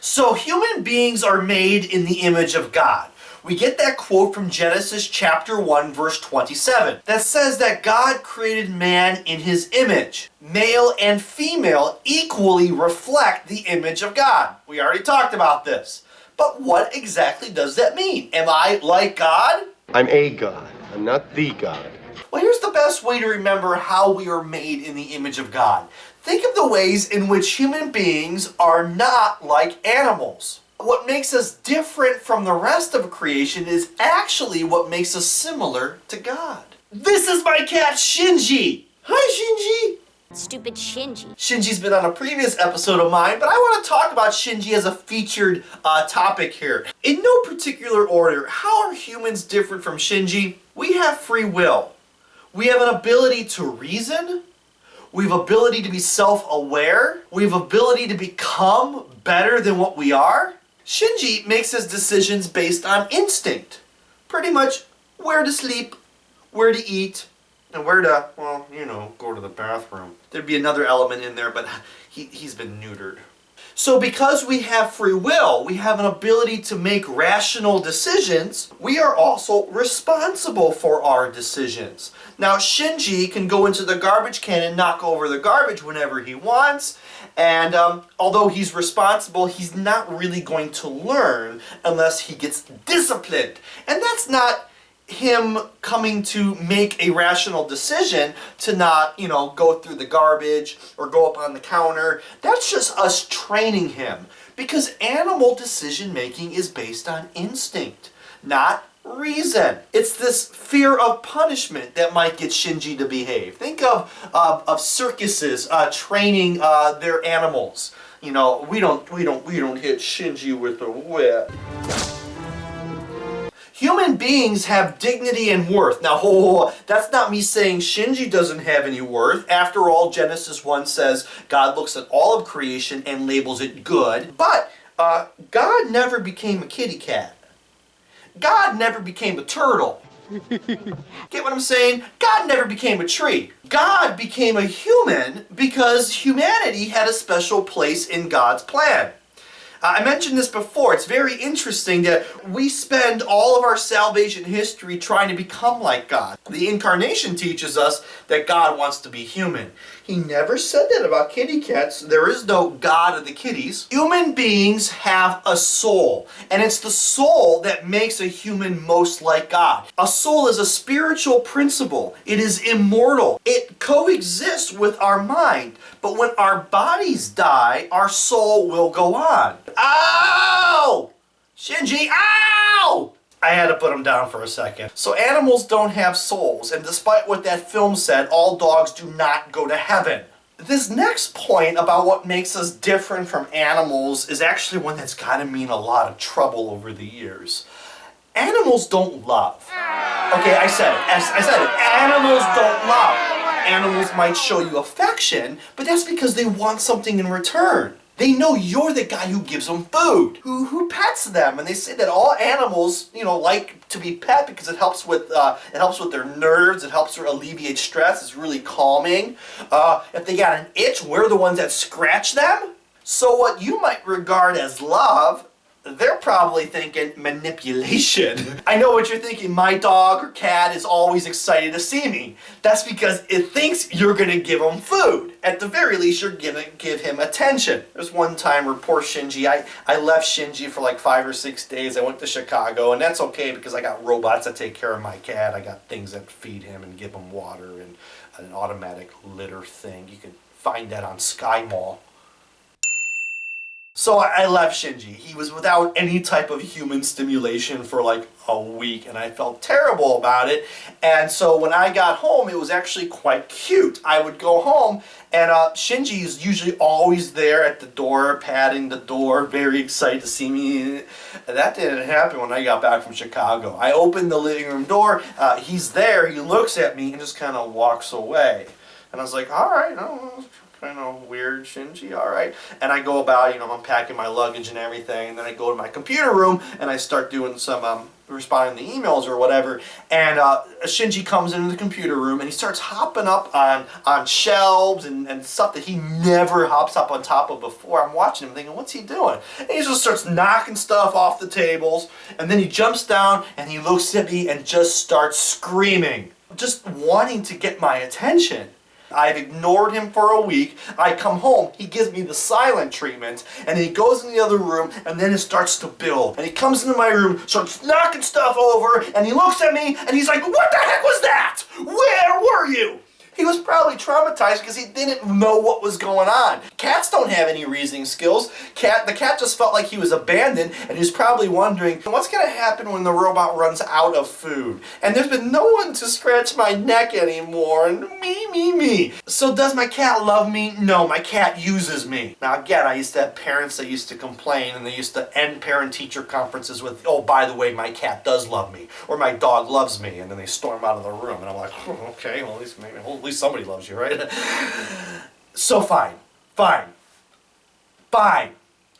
So human beings are made in the image of God. We get that quote from Genesis chapter 1 verse 27 that says that God created man in his image. Male and female equally reflect the image of God. We already talked about this. But what exactly does that mean? Am I like God? I'm a God. I'm not the God. Well, here's the best way to remember how we are made in the image of God. Think of the ways in which human beings are not like animals. What makes us different from the rest of creation is actually what makes us similar to God. This is my cat, Shinji. Hi, Shinji. Stupid Shinji. Shinji's been on a previous episode of mine, but I want to talk about Shinji as a featured topic here. In no particular order, how are humans different from Shinji? We have free will. We have an ability to reason. We have ability to be self-aware. We have ability to become better than what we are. Shinji makes his decisions based on instinct. Pretty much where to sleep, where to eat, and where to, well, you know, go to the bathroom. There'd be another element in there, but he's been neutered. So because we have free will, we have an ability to make rational decisions, we are also responsible for our decisions. Now Shinji can go into the garbage can and knock over the garbage whenever he wants, and although he's responsible, he's not really going to learn unless he gets disciplined. And that's not him coming to make a rational decision to not, you know, go through the garbage or go up on the counter. That's just us training him, because animal decision making is based on instinct, not reason. It's this fear of punishment that might get Shinji to behave. Think of circuses training their animals. You know, we don't hit Shinji with a whip. Human beings have dignity and worth. Now, that's not me saying Shinji doesn't have any worth. After all, Genesis 1 says God looks at all of creation and labels it good. But God never became a kitty cat. God never became a turtle. Get what I'm saying? God never became a tree. God became a human because humanity had a special place in God's plan. I mentioned this before. It's very interesting that we spend all of our salvation history trying to become like God. The incarnation teaches us that God wants to be human. He never said that about kitty cats. There is no God of the kitties. Human beings have a soul, and it's the soul that makes a human most like God. A soul is a spiritual principle. It is immortal. It coexists with our mind, but when our bodies die, our soul will go on. Ow! Shinji, ow! I had to put him down for a second. So animals don't have souls, and despite what that film said, all dogs do not go to heaven. This next point about what makes us different from animals is actually one that's gotta mean a lot of trouble over the years. Animals don't love. Okay, I said it. Animals don't love. Animals might show you affection, but that's because they want something in return. They know you're the guy who gives them food, who pets them, and they say that all animals, you know, like to be pet because it helps with their nerves, it helps alleviate stress, it's really calming. If they got an itch, we're the ones that scratch them. So what you might regard as love, they're probably thinking manipulation. I know what you're thinking. My dog or cat is always excited to see me. That's because it thinks you're gonna give him food. At the very least, you're gonna give him attention. There's one time where poor Shinji, I left Shinji for like 5 or 6 days. I went to Chicago, and that's okay because I got robots that take care of my cat. I got things that feed him and give him water and an automatic litter thing. You can find that on Sky Mall. So I left Shinji. He was without any type of human stimulation for like a week, and I felt terrible about it. And so when I got home, it was actually quite cute. I would go home, and Shinji is usually always there at the door, patting the door, very excited to see me. And that didn't happen when I got back from Chicago. I opened the living room door, he's there, he looks at me, and just kind of walks away. And I was like, all right, kind of weird, Shinji, all right. And I go about, I'm unpacking my luggage and everything, and then I go to my computer room, and I start doing some, responding to emails or whatever, and Shinji comes into the computer room, and he starts hopping up on shelves and stuff that he never hops up on top of before. I'm watching him thinking, what's he doing? And he just starts knocking stuff off the tables, and then he jumps down, and he looks at me and just starts screaming, just wanting to get my attention. I've ignored him for a week. I come home, he gives me the silent treatment, and he goes in the other room, and then it starts to build. And he comes into my room, starts knocking stuff over, and he looks at me, and he's like, what the heck was that? Where were you? He was probably traumatized because he didn't know what was going on. Cats don't have any reasoning skills. The cat just felt like he was abandoned, and he was probably wondering, what's going to happen when the robot runs out of food? And there's been no one to scratch my neck anymore, and me. So does my cat love me? No, my cat uses me. Now again, I used to have parents that used to complain, and they used to end parent-teacher conferences with, oh, by the way, my cat does love me, or my dog loves me, and then they storm out of the room, and I'm like, oh, okay, well, at least somebody loves you, right? So fine.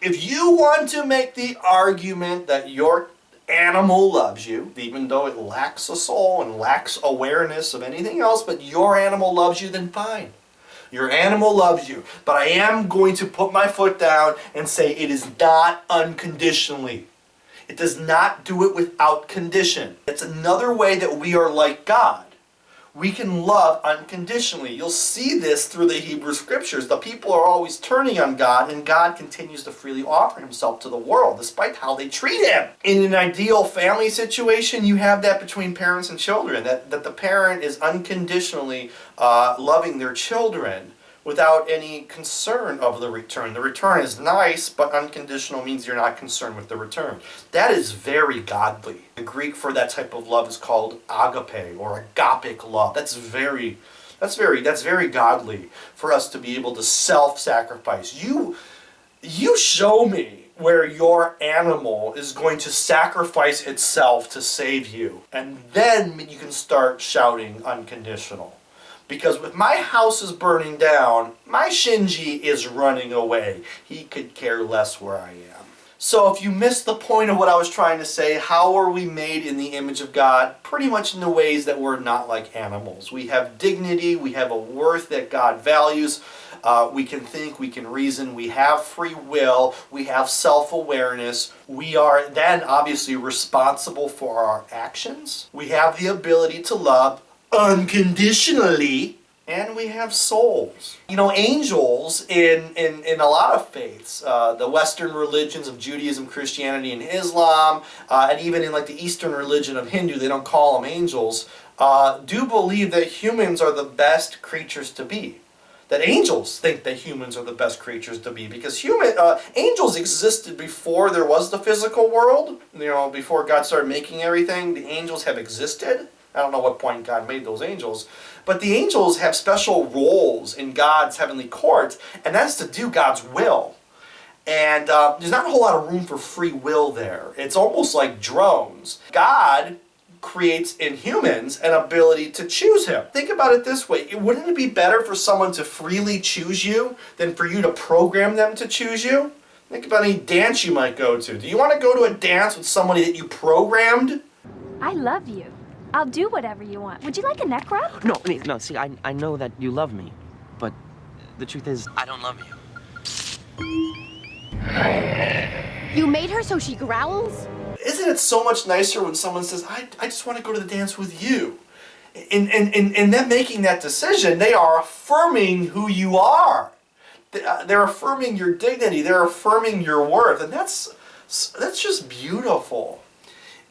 If you want to make the argument that your animal loves you, even though it lacks a soul and lacks awareness of anything else, but your animal loves you, then fine. Your animal loves you. But I am going to put my foot down and say it is not unconditionally. It does not do it without condition. It's another way that we are like God. We can love unconditionally. You'll see this through the Hebrew Scriptures. The people are always turning on God, and God continues to freely offer himself to the world, despite how they treat him. In an ideal family situation, you have that between parents and children, that the parent is unconditionally loving their children without any concern of the return. The return is nice, but unconditional means you're not concerned with the return. That is very godly. The Greek for that type of love is called agape or agapic love. That's very godly for us to be able to self-sacrifice. You show me where your animal is going to sacrifice itself to save you, and then you can start shouting unconditional. Because if my house is burning down, my Shinji is running away. He could care less where I am. So if you missed the point of what I was trying to say, how are we made in the image of God? Pretty much in the ways that we're not like animals. We have dignity, we have a worth that God values, we can think, we can reason, we have free will, we have self-awareness. We are then obviously responsible for our actions. We have the ability to love unconditionally, and we have souls. Angels in a lot of faiths, the Western religions of Judaism, Christianity, and Islam, and even in like the Eastern religion of Hindu, they don't call them angels, do believe that humans are the best creatures to be. That angels think that humans are the best creatures to be, because angels existed before there was the physical world. Before God started making everything, the angels have existed. I don't know what point God made those angels, but the angels have special roles in God's heavenly court, and that's to do God's will. And there's not a whole lot of room for free will there. It's almost like drones. God creates in humans an ability to choose him. Think about it this way. Wouldn't it be better for someone to freely choose you than for you to program them to choose you? Think about any dance you might go to. Do you want to go to a dance with somebody that you programmed? I love you. I'll do whatever you want. Would you like a neck rub? No, see, I know that you love me, but the truth is, I don't love you. You made her so she growls? Isn't it so much nicer when someone says, I just want to go to the dance with you? In them making that decision, they are affirming who you are. They're affirming your dignity. They're affirming your worth. And that's just beautiful.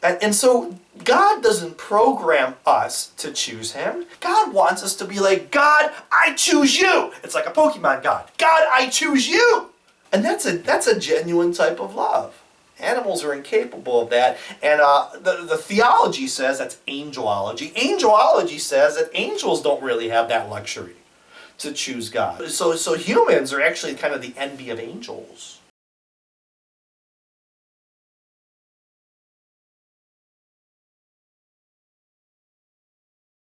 And so God doesn't program us to choose him. God wants us to be like, God, I choose you. It's like a Pokemon God. God, I choose you. And that's a genuine type of love. Animals are incapable of that. And the theology says, that's angelology. Angelology says that angels don't really have that luxury to choose God. So humans are actually kind of the envy of angels.